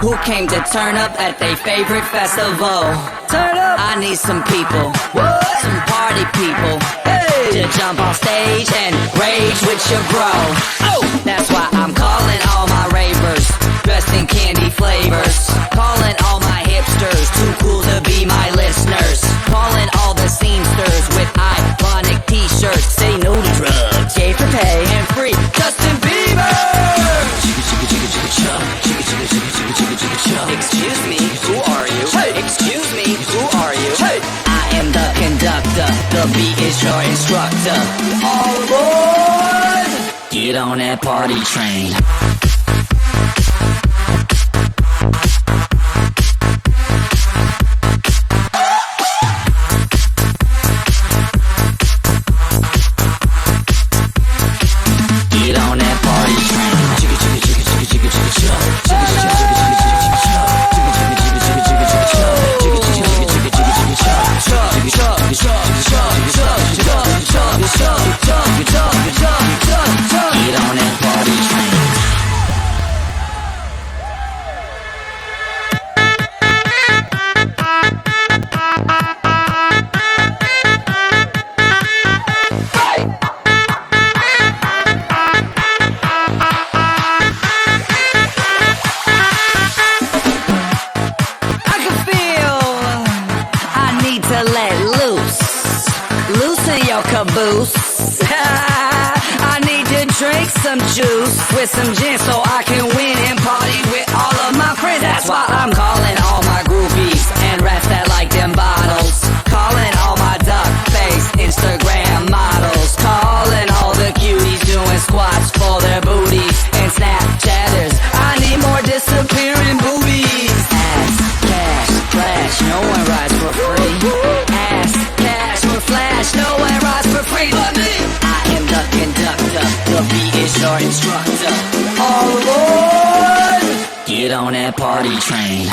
who came to turn up at their favorite festival. Turn up! I need some people, some party people, to jump on stage and rage with your bro. That's why I'm calling all my ravers, dressed in candy flavors. Calling all my hipsters, too cool to be my listeners. Calling all the scenesters with iconic t-shirts. Say no to drugs, yay for pay, and free Justin Bieber. Excuse me, who are you? Excuse me, who are you? I am the conductor, the beat is your instructor. All aboard! Get on that party train. Get on that party train. Get on that party train. I can feel I need to let loose. Loosen your caboose. I need to drink some juice with some gin so I can win and party with all of my friends. That's why I'm calling all my groupies and rats that like them bottles. Calling all my duck face Instagram models. Calling all the cuties doing squats for their booties and Snapchatters. I need more disappearing boobies. Ass, cash, flash, no one rides for free. Ass, cash for flash, no one rides for free but me. I am the conductor, the beat is your instructor. All aboard! Get on that party train.